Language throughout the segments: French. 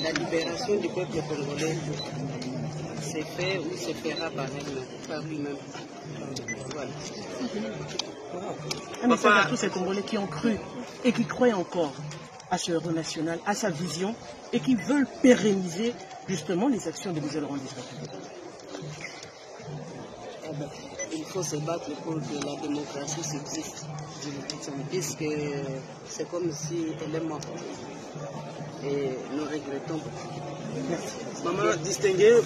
La libération du peuple congolais s'est fait ou se fera par lui-même. Voilà. Un message à tous ces Congolais qui ont cru et qui croient encore à ce héros national, à sa vision et qui veulent pérenniser justement les actions de Mzee Laurent Désiré Kabila. Il faut se battre pour que la démocratie subsiste, puisque c'est comme si elle est morte. Et nous regrettons. Merci. Maman distinguée.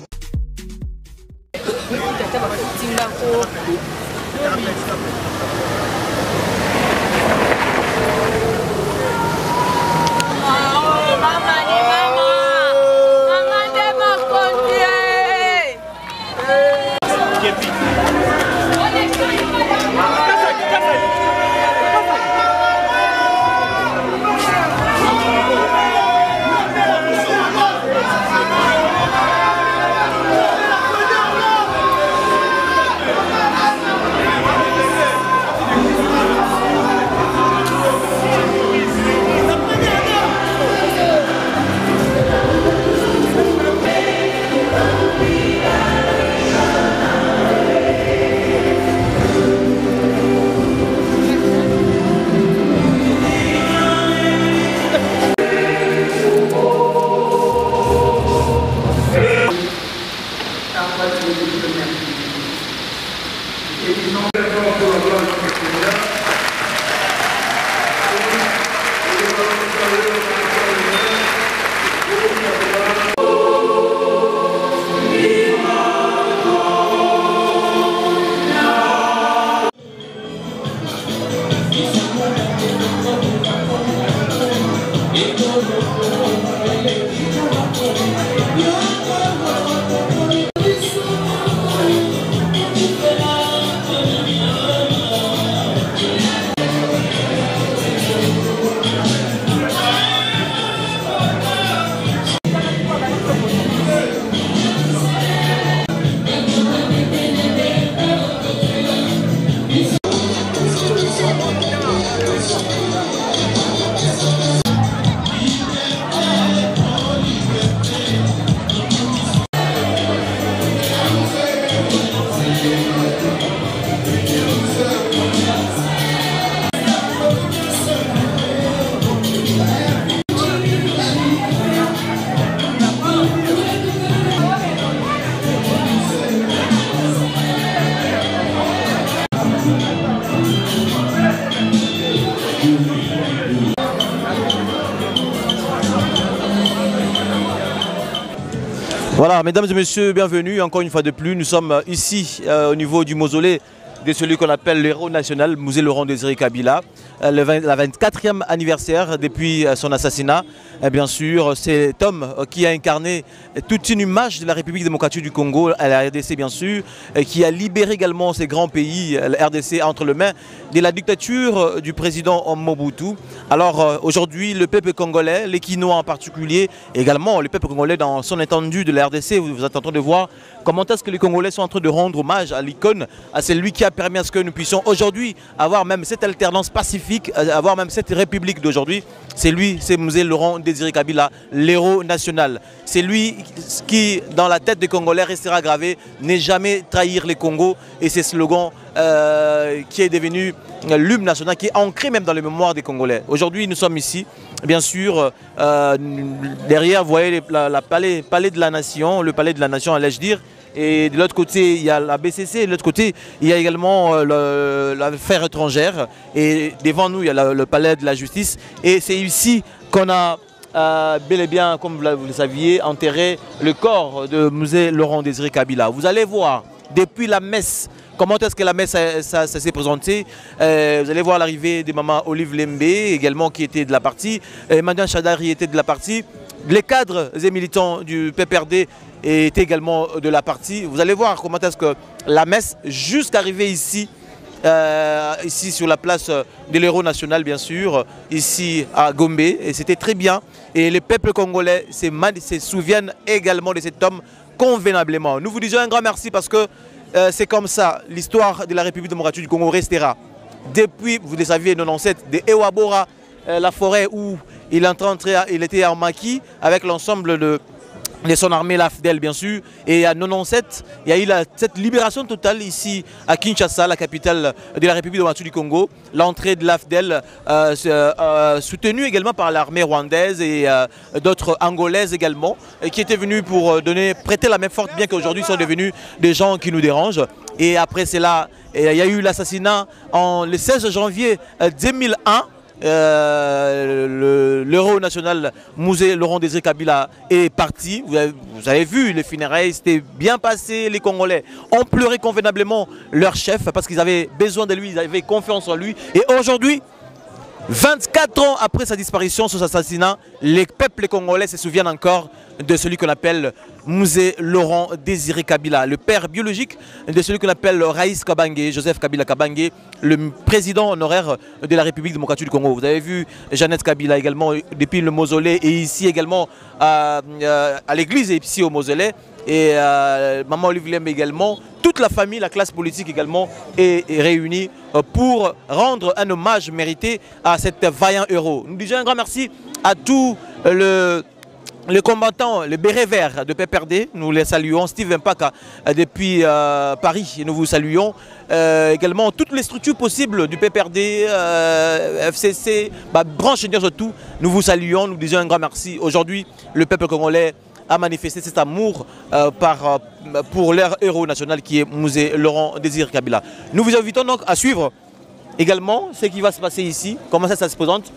Voilà, mesdames et messieurs, bienvenue encore une fois de plus. Nous sommes ici au niveau du mausolée de celui qu'on appelle l'héros national, Mzee Laurent Désiré Kabila, la 24e anniversaire depuis son assassinat. Et bien sûr, cet homme qui a incarné toute une image de la République démocratique du Congo, la RDC bien sûr, qui a libéré également ces grands pays, la RDC, entre les mains de la dictature du président Mobutu. Alors aujourd'hui, le peuple congolais, les Kinois en particulier, également le peuple congolais dans son étendue de la RDC, vous êtes en train de voir comment est-ce que les Congolais sont en train de rendre hommage à l'icône, à celui qui a permis à ce que nous puissions aujourd'hui avoir même cette alternance pacifique, avoir même cette république d'aujourd'hui. C'est lui, c'est Mzee Laurent Désiré Kabila, l'héros national. C'est lui qui, dans la tête des Congolais, restera gravé, n'est jamais trahir les Congos. Et c'est ce slogan qui est devenu l'hymne national, qui est ancré même dans les mémoires des Congolais. Aujourd'hui, nous sommes ici, bien sûr, derrière, vous voyez palais de la Nation, le palais de la Nation, allais-je dire. Et de l'autre côté, il y a la BCC, de l'autre côté, il y a également l'affaire étrangère. Et devant nous, il y a le palais de la justice. Et c'est ici qu'on a bel et bien, comme vous le saviez, enterré le corps de Mzee Laurent Désiré Kabila. Vous allez voir, depuis la messe, comment est-ce que la messe ça s'est présenté. Vous allez voir l'arrivée de Maman Olive Lembe, également qui était de la partie. Madame Chadari était de la partie. Les cadres et militants du PPRD étaient également de la partie. Vous allez voir comment est-ce que la messe, jusqu'à arriver ici, ici sur la place de l'héros national, bien sûr, ici à Gombe, et c'était très bien. Et les peuples congolais se souviennent également de cet homme convenablement. Nous vous disons un grand merci parce que c'est comme ça, l'histoire de la République démocratique du Congo restera. depuis, vous le saviez, 97, de Ewabora, la forêt où il était en maquis avec l'ensemble de son armée, l'AFDEL bien sûr. Et à 97, il y a eu cette libération totale ici à Kinshasa, la capitale de la République démocratique du Congo. L'entrée de l'AFDEL soutenue également par l'armée rwandaise et d'autres angolaises également, qui étaient venus pour prêter la main forte, bien qu'aujourd'hui ils sont devenus des gens qui nous dérangent. Et après cela, il y a eu l'assassinat le 16 janvier 2001. L'héros national Musée Laurent Désiré Kabila est parti. Vous avez vu, les funérailles c'était bien passé. Les Congolais ont pleuré convenablement leur chef parce qu'ils avaient besoin de lui, ils avaient confiance en lui. Et aujourd'hui, 24 ans après sa disparition, son assassinat, les peuples congolais se souviennent encore de celui qu'on appelle Musée Laurent Désiré Kabila, le père biologique de celui qu'on appelle Raïs Kabangé, Joseph Kabila Kabangé, le président honoraire de la République démocratique du Congo. Vous avez vu Jeannette Kabila également depuis le mausolée et ici également à l'église et ici au mausolée. Et Maman Olivier également, toute la famille, la classe politique également est réunie pour rendre un hommage mérité à cet vaillant héros. Nous disons un grand merci à tous les combattants, les bérets verts de PPRD, nous les saluons. Steve Mpaka depuis Paris, nous vous saluons. Également toutes les structures possibles du PPRD, FCC, branche surtout, nous vous saluons, nous disons un grand merci. Aujourd'hui, le peuple congolais a manifesté cet amour pour leur héros national qui est Musée Laurent Désiré Kabila. Nous vous invitons donc à suivre également ce qui va se passer ici, comment ça se présente.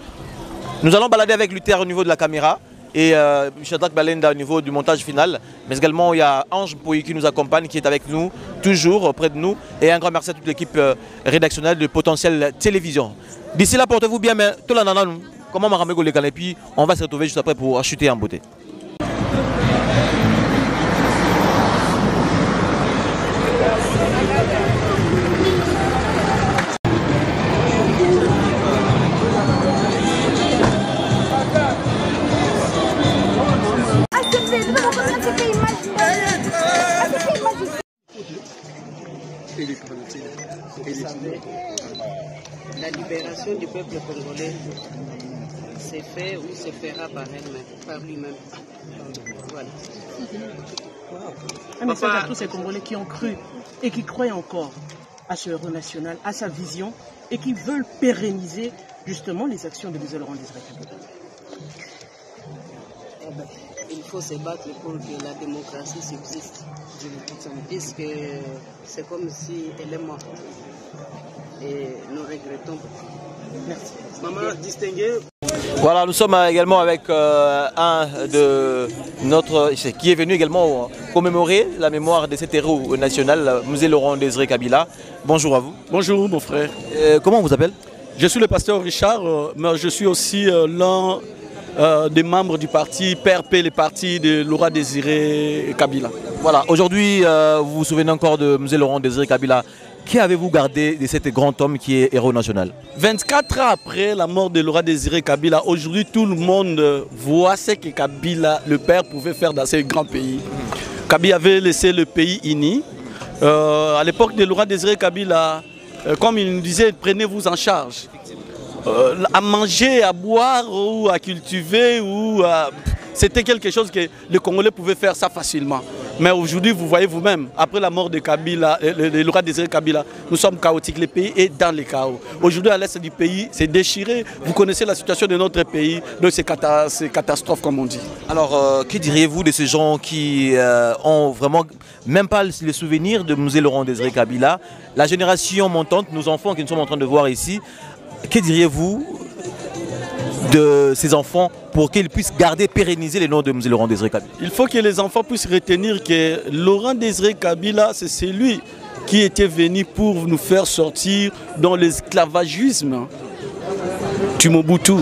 Nous allons balader avec Luther au niveau de la caméra et Shadrach Balenda au niveau du montage final. Mais également il y a Ange Pouy qui nous accompagne, qui est avec nous, toujours auprès de nous. Et un grand merci à toute l'équipe rédactionnelle de Potentiel Télévision. D'ici là, portez-vous bien, mais tout le monde, comment Maramego les et puis on va se retrouver juste après pour chuter en beauté. La libération du peuple congolais s'est fait ou se fera par lui-même. Voilà. Un message à tous ces Congolais qui ont cru et qui croient encore à ce héros national, à sa vision et qui veulent pérenniser justement les actions de Musée Laurent Désiré Kabila. Il faut se battre pour que la démocratie subsiste, puisque c'est comme si elle est morte. Et nous regrettons. Merci. Maman distinguée. Voilà, nous sommes également avec un de notre qui est venu également commémorer la mémoire de cet héros national, Musée Laurent Désiré Kabila. Bonjour à vous. Bonjour mon frère. Comment on vous appelle? Je suis le pasteur Richard, mais je suis aussi l'un des membres du parti PRP, le parti de Laurent Désiré Kabila. Voilà, aujourd'hui vous vous souvenez encore de Musée Laurent Désiré Kabila. Qu'avez-vous gardé de cet grand homme qui est héros national? 24 ans après la mort de Laurent Désiré Kabila, aujourd'hui tout le monde voit ce que Kabila, le père, pouvait faire dans ce grand pays. Kabila avait laissé le pays uni. À l'époque de Laurent Désiré Kabila, comme il nous disait, prenez-vous en charge. À manger, à boire ou à cultiver, c'était quelque chose que les Congolais pouvaient faire ça facilement. Mais aujourd'hui, vous voyez vous-même, après la mort de Kabila, le Laurent Désiré Kabila, nous sommes chaotiques. Le pays est dans les chaos. Aujourd'hui, à l'est du pays, c'est déchiré. Vous connaissez la situation de notre pays, donc c'est catastrophe, comme on dit. Alors, que diriez-vous de ces gens qui ont vraiment même pas le souvenir de Musée Laurent Désiré Kabila? La génération montante, nos enfants que nous sommes en train de voir ici, que diriez-vous de ces enfants pour qu'ils puissent garder, pérenniser les noms de Musée Laurent Désiré Kabila? Il faut que les enfants puissent retenir que Laurent Désiré Kabila, c'est celui qui était venu pour nous faire sortir dans l'esclavagisme du Mobutu.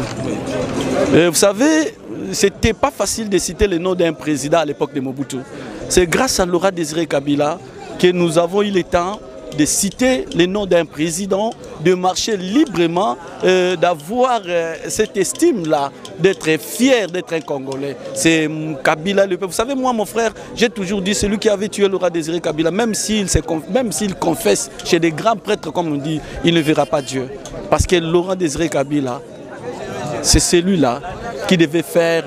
Vous savez, c'était pas facile de citer le nom d'un président à l'époque de Mobutu. C'est grâce à Laurent Désiré Kabila que nous avons eu le temps de citer le nom d'un président, de marcher librement, d'avoir cette estime-là, d'être fier d'être un Congolais. C'est Kabila le peuple. Vous savez, moi, mon frère, j'ai toujours dit, celui qui avait tué Laurent Désiré Kabila, même s'il confesse chez des grands prêtres, comme on dit, il ne verra pas Dieu. Parce que Laurent Désiré Kabila, c'est celui-là qui devait faire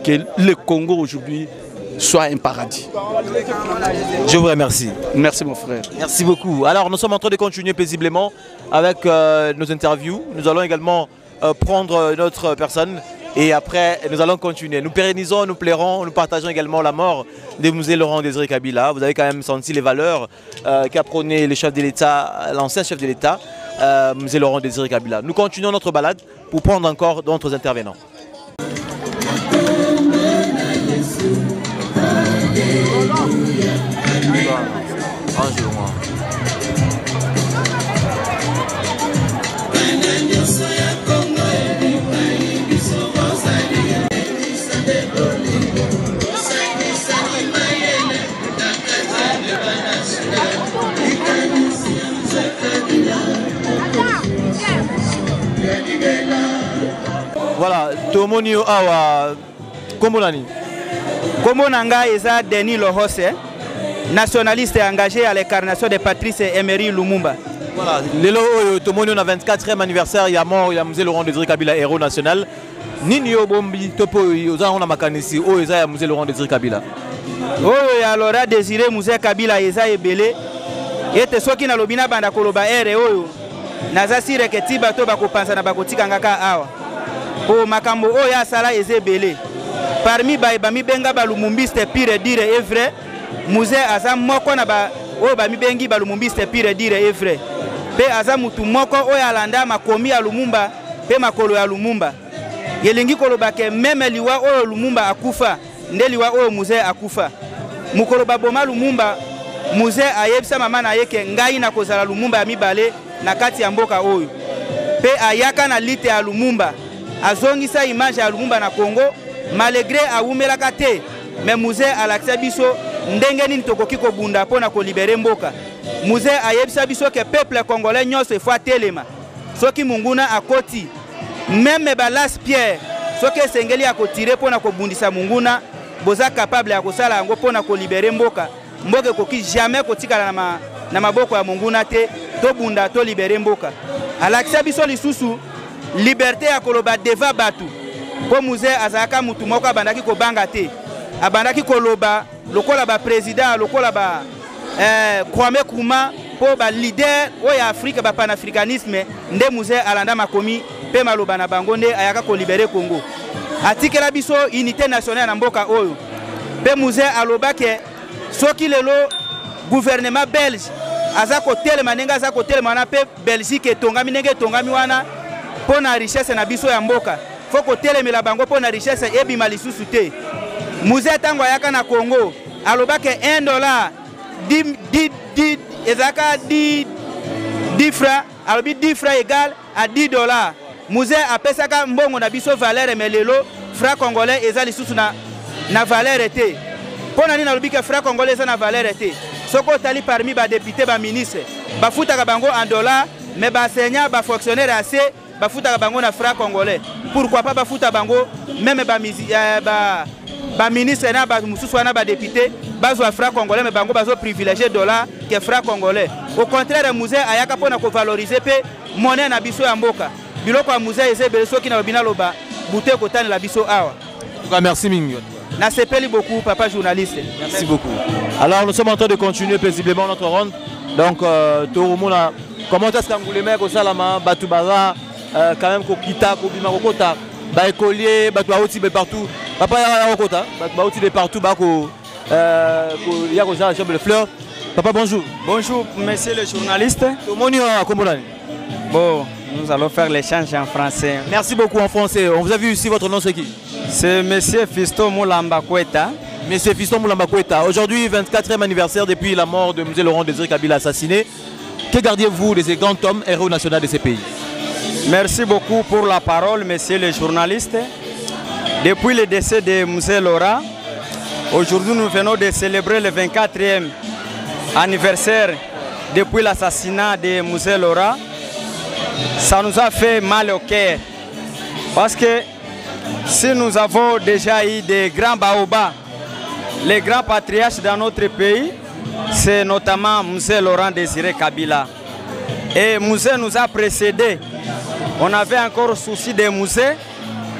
que le Congo aujourd'hui soit un paradis. Je vous remercie. Merci mon frère. Merci beaucoup. Alors nous sommes en train de continuer paisiblement avec nos interviews. Nous allons également prendre notre personne et après nous allons continuer. Nous pérennisons, nous plairons, nous partageons également la mort de Mzee Laurent Désiré Kabila. Vous avez quand même senti les valeurs qu'a prôné le chef de l'État, l'ancien chef de l'État, Mzee Laurent Désiré Kabila. Nous continuons notre balade pour prendre encore d'autres intervenants. Voilà, Tomoni Awa Komolani. Komonanga eza Denis Lohose, nationaliste engagé à l'incarnation de Patrice Emery Lumumba. Voilà, lelo Tomoni on a 24e anniversaire, il y a mort, il y a Mzee Laurent Désiré Kabila, héros national. Nini yo bombi topo oza on a makanisi o eza ya Mzee Laurent Désiré Kabila. Oyo ya Laurent Désiré Mzee Kabila eza ebele. Ete soki na lobina banda koloba ere oyo. Naza sire ke tiba to bakopanza na bakotika ngaka awa. Po makambo oyo asala eza ebele. Parmi bami benga balumumbiste pire dire est vrai. Mzee aza moko na ba oyo bami bengi balumumbiste pire dire est vrai. Pe aza mutu moko oyo alanda makomi ya Lumumba pe makolo ya Lumumba. Yelingi koloba ke meme liwa oyo Lumumba akufa nde liwa oyo Mzee akufa. Mukolo baboma Lumumba Mzee ayebisa mama na yeke ngai na kozala Lumumba ya mibale na kati ya mboka oyo. Pe ayaka na lite ya Lumumba. Azongisa image ya Lumumba na Congo malgré awumelaka te mais Mzee alakisa biso ndenge nini tokoki kobunda pona ko libérer mboka. Mzee ayebisa biso ke peuple congolais nyonso efwa telema. Soki munguna akoti même balas Pierre soki esengeli akotire pona kobundisa munguna boza capable ya kosala yango pona ko libérer mboka. Mboka koki jamais kotikala na maboko ya munguna te to bunda to libérer mboka. Alakisa biso lisusu liberté ya koloba deva batu. Po Mzee azaka mutu moko abandaki kobanga te. Abandaki koloba lokola ba président lokola ba Kwame Nkrumah po ba leader oya Afrique ba panafricanisme nde Mzee alanda makomi pe maloba na bango nde ayaka ko libérer Congo. Atikela biso unité nationale na mboka oyo. Pe Mzee alobake soki lelo gouvernement belge azako telema nenga azako telema na pe Belgique tongami nenge tongami wana pona richesse na biso ya mboka. Foko telemela bango pona richesse ebima lisusu te. Mzee tango ayaka na Congo alobake $1 ezaka 10 francs alobi 10 francs égal à $10. Mzee apesaka mbongo na biso valeur melelo franc congolais eza lisusu na valeur te. Pona nini alobi ke franc congolais eza na valeur te. Soko tali parmi ba député ba ministre bafutaka bango en dollars mais ba enseignant ba fonctionnaire assez bafutaka bango na franc congolais. Pourquoi pas bafuta bango même ba ministre na ba mususu na ba député bazo franc congolais mais bango bazo privilégier dollar que franc congolais. Au contraire Mzee ayaka pona ko valoriser pe monnaie na biso ya mboka. Biloko ya Mzee ezebele soki na bina loba bute kotane la biso awa. En tout cas, merci Mingo. Na sepeli beaucoup papa journaliste. Merci beaucoup. Alors nous sommes en train de continuer paisiblement notre ronde. Donc Toromona comment est-ce que les mecs au Salama Batubaza quand même kokita kobima kokota ba écolier batu auti partout papa ya kokota batu auti de partout ba ko ya ko la chambre de fleurs. Papa bonjour. Bonjour monsieur le journaliste. Tomoni Komolani. Bon, nous allons faire l'échange en français. Merci beaucoup en français. On vous a vu ici, votre nom c'est qui? C'est monsieur Fiston Moulamba Kweta. Monsieur Fiston Moulamba Kweta. Aujourd'hui 24e anniversaire depuis la mort de Mzee Laurent Désiré Kabila assassiné. Que gardiez-vous de ces grands hommes héros nationaux de ces pays? Merci beaucoup pour la parole, monsieur le journaliste. Depuis le décès de Mzee Laurent, aujourd'hui nous venons de célébrer le 24e anniversaire depuis l'assassinat de Musée Laurent, ça nous a fait mal au cœur. Parce que si nous avons déjà eu des grands baobabs, les grands patriarches dans notre pays, c'est notamment Musée Laurent Désiré Kabila. Et Musée nous a précédés. On avait encore souci des musées,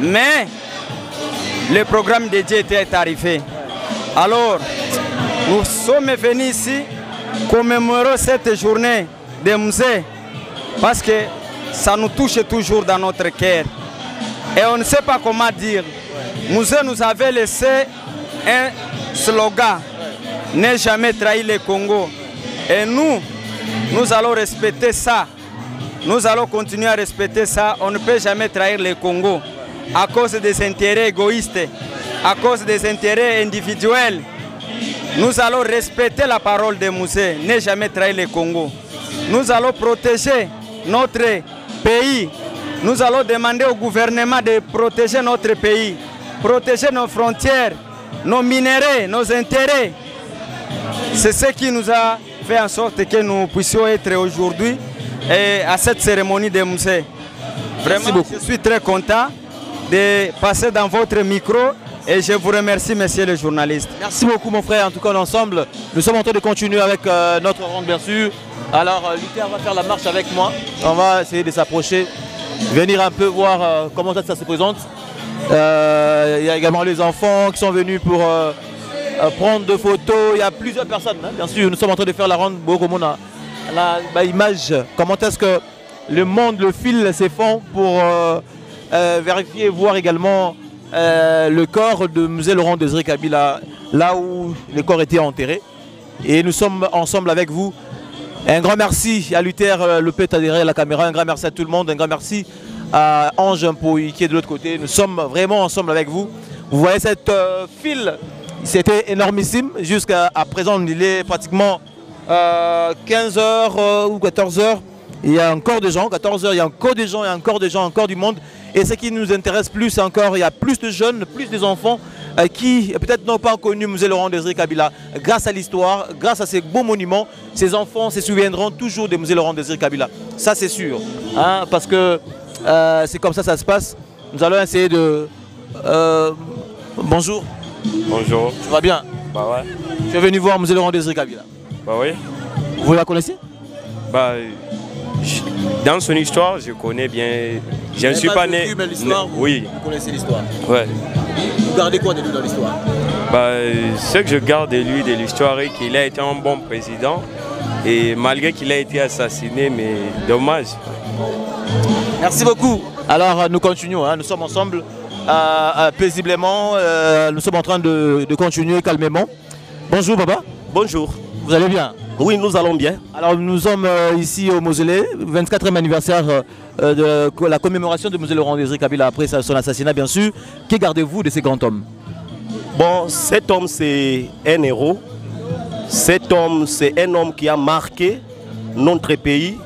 mais le programme de Dieu était arrivé. Alors, nous sommes venus ici commémorer cette journée des musées parce que ça nous touche toujours dans notre cœur. Et on ne sait pas comment dire. Musée nous avait laissé un slogan, ne jamais trahir le Congo. Et nous allons respecter ça. Nous allons continuer à respecter ça. On ne peut jamais trahir le Congo à cause des intérêts égoïstes, à cause des intérêts individuels. Nous allons respecter la parole des musées, ne jamais trahir le Congo. Nous allons protéger notre pays. Nous allons demander au gouvernement de protéger notre pays, protéger nos frontières, nos minéraux, nos intérêts. C'est ce qui nous a fait en sorte que nous puissions être aujourd'hui à cette cérémonie des musées. Vraiment, je suis très content de passer dans votre micro et je vous remercie, messieurs les journalistes. Merci beaucoup, mon frère. En tout cas, l'ensemble, nous sommes en train de continuer avec notre ronde, bien sûr. Alors, Luther va faire la marche avec moi. On va essayer de s'approcher, venir un peu voir comment ça se présente. Il y a également les enfants qui sont venus pour prendre des photos. Il y a plusieurs personnes, hein, bien sûr. Nous sommes en train de faire la ronde. La image, comment est-ce que le monde, le fil se font pour vérifier et voir également le corps de Musée Laurent Désiré Kabila, là où le corps était enterré. Et nous sommes ensemble avec vous. Un grand merci à Luther Lopet derrière la caméra, un grand merci à tout le monde, un grand merci à Ange Mpoui qui est de l'autre côté. Nous sommes vraiment ensemble avec vous. Vous voyez cette file, c'était énormissime. Jusqu'à présent, il est pratiquement 15h ou 14h. Il y a encore des gens, 14h, il y a encore des gens, il y a encore des gens, encore du monde. Et ce qui nous intéresse plus, c'est encore, il y a plus de jeunes, plus des enfants qui peut-être n'ont pas connu Musée Laurent Désiré Kabila. Grâce à l'histoire, grâce à ces beaux monuments, ces enfants se souviendront toujours des Musée Laurent Désiré Kabila. Ça, c'est sûr. Hein, parce que c'est comme ça que ça se passe. Nous allons essayer de... bonjour. Bonjour. Tu vas bien? Bah ouais. Tu es venu voir Musée Laurent Désiré Kabila? Bah oui. Vous la connaissez? Bah, dans son histoire, je connais bien. Je ne suis pas né. Vécu, mais l'histoire, oui. Vous connaissez l'histoire? Ouais. Vous gardez quoi de lui dans l'histoire? Bah, ce que je garde de lui, de l'histoire, est qu'il a été un bon président. Et malgré qu'il a été assassiné, mais dommage. Merci beaucoup. Alors, nous continuons. Hein. Nous sommes ensemble paisiblement. Nous sommes en train de continuer calmement. Bonjour, papa. Bonjour. Vous allez bien? Oui, nous allons bien. Alors nous sommes ici au mausolée, 24e anniversaire de la commémoration de Musée Laurent Désiré Kabila après son assassinat bien sûr. Que gardez-vous de ces grands hommes? Bon, cet homme c'est un héros. Cet homme c'est un homme qui a marqué notre pays.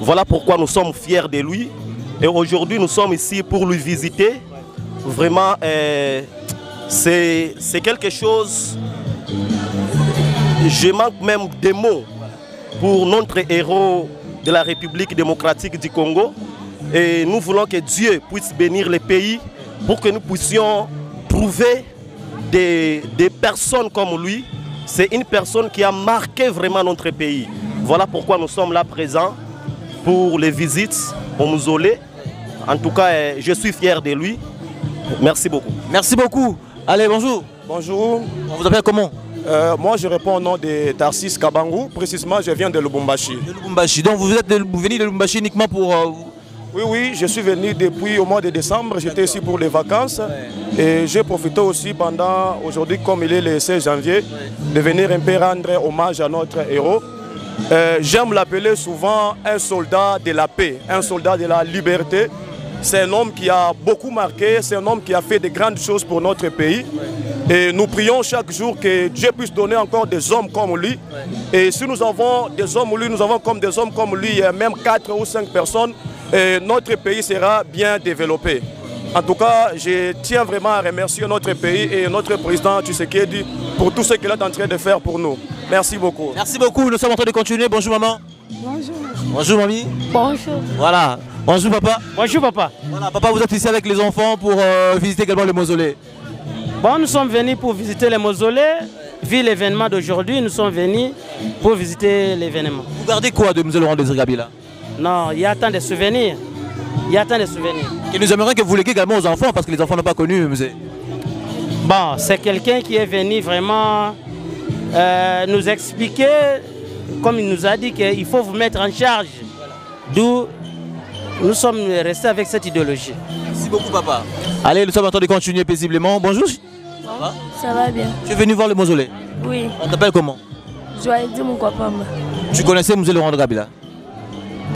Voilà pourquoi nous sommes fiers de lui. Et aujourd'hui nous sommes ici pour lui visiter. Vraiment, c'est quelque chose... Je manque même des mots pour notre héros de la République démocratique du Congo. Et nous voulons que Dieu puisse bénir le pays pour que nous puissions trouver des personnes comme lui. C'est une personne qui a marqué vraiment notre pays. Voilà pourquoi nous sommes là présents pour les visites au mausolée. En tout cas, je suis fier de lui. Merci beaucoup. Merci beaucoup. Allez, bonjour. Bonjour. On vous appelle comment? Moi, je réponds au nom de Tarsis Kabangou. Précisément, je viens de Lubumbashi. De Lubumbashi. Donc, vous venez de Lubumbashi uniquement pour... Oui, je suis venu depuis au mois de décembre. J'étais ici pour les vacances. Ouais. Et j'ai profité aussi pendant, aujourd'hui, comme il est le 16 janvier, de venir un peu rendre hommage à notre héros. J'aime l'appeler souvent un soldat de la paix, un soldat de la liberté. C'est un homme qui a beaucoup marqué, c'est un homme qui a fait de grandes choses pour notre pays. Et nous prions chaque jour que Dieu puisse donner encore des hommes comme lui. Et si nous avons des hommes comme lui, nous avons comme des hommes comme lui, même 4 ou 5 personnes, et notre pays sera bien développé. En tout cas, je tiens vraiment à remercier notre pays et notre président Tshisekedi pour tout ce qu'il est en train de faire pour nous. Merci beaucoup. Merci beaucoup, nous sommes en train de continuer. Bonjour maman. Bonjour. Bonjour mamie. Bonjour. Voilà. Bonjour papa. Bonjour papa. Voilà, papa, vous êtes ici avec les enfants pour visiter également le mausolée. Bon, nous sommes venus pour visiter le mausolée. Vu l'événement d'aujourd'hui, nous sommes venus pour visiter l'événement. Vous gardez quoi de Musée Laurent Désiré Kabila? Non, il y a tant de souvenirs. Il y a tant de souvenirs. Et nous aimerions que vous léguiez également aux enfants parce que les enfants n'ont pas connu le musée. Bon, c'est quelqu'un qui est venu vraiment nous expliquer, comme il nous a dit, qu'il faut vous mettre en charge. D'où nous sommes restés avec cette idéologie. Merci beaucoup papa. Allez, nous sommes en train de continuer paisiblement. Bonjour. Ça va bien? Tu es venu voir le mausolée? Oui. On t'appelle comment? Joaïdi Moukopamba. Tu connaissais le musée Laurent de Kabila?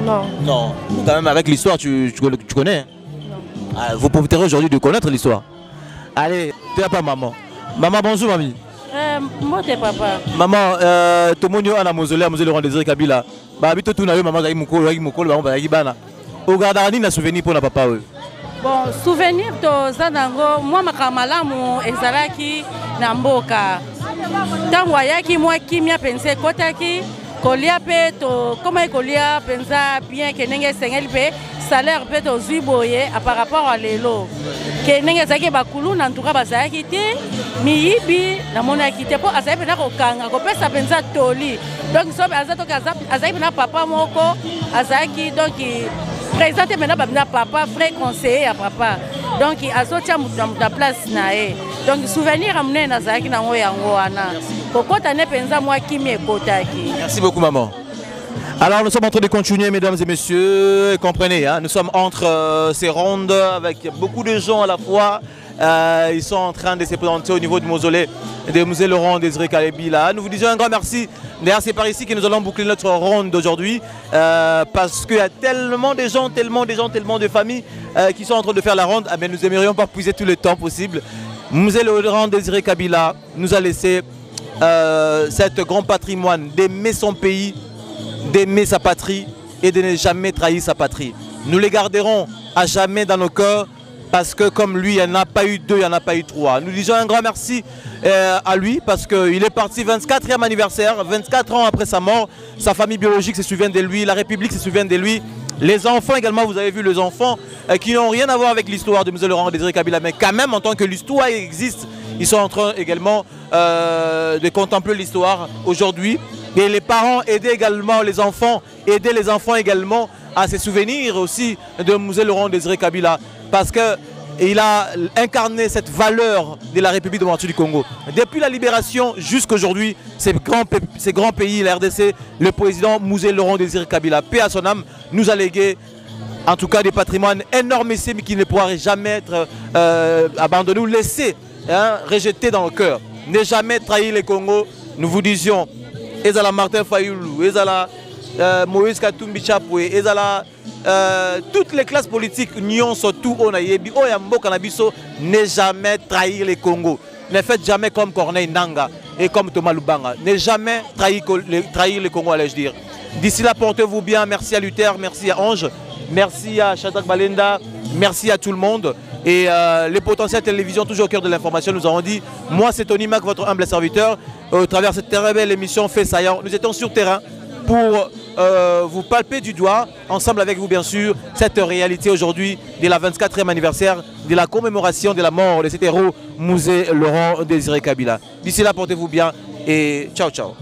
Non. Non. Quand même avec l'histoire, tu connais? Non. Ah, vous profiterez aujourd'hui de connaître l'histoire. Allez, tu n'as pas maman. Maman, bonjour mamie. Moi t'es papa. Maman, tout le monde est à la mausolée, à musée Laurent Désiré Kabila. Bah, habite tout le monde, maman, au garde à souvenir pour la papa. Bon, souvenir de Zanango, moi ma kamalamu ezalaki na mboka. Tango ayaki moi kimia pensé kotaki kolia pe to comment kolia pensa bien que nenge sengeli pe salaire pe to zuiboye par rapport à lelo. Que nenge zaki bakulu na ntuka bazaki te miyibi na mona kite po azaki na kokanga ko pesa pensa toli. Donc so azato azaki na papa moko azaki donc présenté maintenant papa, frère conseiller à papa. Donc il a sorti à place nae. Donc souvenir amené na zaki na ngoyango wana. Pourquoi t'as pensa moi qui m'y kotaki. Merci beaucoup maman. Alors nous sommes en train de continuer mesdames et messieurs, comprenez, hein, nous sommes entre ces rondes avec beaucoup de gens à la fois. Ils sont en train de se présenter au niveau du mausolée du musée Laurent Désiré Kabila. Nous vous disons un grand merci. D'ailleurs, c'est par ici que nous allons boucler notre ronde d'aujourd'hui parce qu'il y a tellement de gens, tellement de familles qui sont en train de faire la ronde. Mais nous aimerions pas puiser tout le temps possible. Musée Laurent Désiré Kabila nous a laissé cet grand patrimoine d'aimer son pays, d'aimer sa patrie et de ne jamais trahir sa patrie. Nous les garderons à jamais dans nos cœurs. Parce que comme lui, il n'y en a pas eu deux, il n'y en a pas eu trois. Nous disons un grand merci à lui parce qu'il est parti 24e anniversaire, 24 ans après sa mort. Sa famille biologique se souvient de lui, la République se souvient de lui. Les enfants également, vous avez vu les enfants qui n'ont rien à voir avec l'histoire de M. Laurent Désiré Kabila. Mais quand même, en tant que l'histoire existe, ils sont en train également de contempler l'histoire aujourd'hui. Et les parents aidaient également les enfants également à se souvenir aussi de M. Laurent Désiré Kabila. Parce qu'il a incarné cette valeur de la République démocratique du Congo. Depuis la libération jusqu'à aujourd'hui, ces grands pays, la RDC, le président M. Laurent Désiré Kabila, paix à son âme, nous a légué en tout cas des patrimoines énormissimes qui ne pourraient jamais être abandonnés ou laissés, hein, rejetés dans le cœur. Ne jamais trahir les Congo, nous vous disions, Ezala Martin Fayoulou, Ezala Moïse Katumbi Chapoué, Ezala toutes les classes politiques, Nyon surtout Onayebi, Oyambo Kanabiso, ne jamais trahir les Congo. Ne faites jamais comme Corneille Nanga et comme Thomas Lubanga. Ne jamais trahir les Congo, allais-je dire. D'ici là, portez-vous bien. Merci à Luther, merci à Ange, merci à Shadrach Balenda, merci à tout le monde. Et les potentiels télévisions, toujours au cœur de l'information, nous avons dit, moi c'est Tony Mac, votre humble serviteur, au travers de cette très belle émission Fait Saillant. Nous étions sur terrain pour vous palper du doigt, ensemble avec vous bien sûr, cette réalité aujourd'hui de la 24e anniversaire de la commémoration de la mort de cet héros, Musée Laurent Désiré Kabila. D'ici là, portez-vous bien et ciao ciao.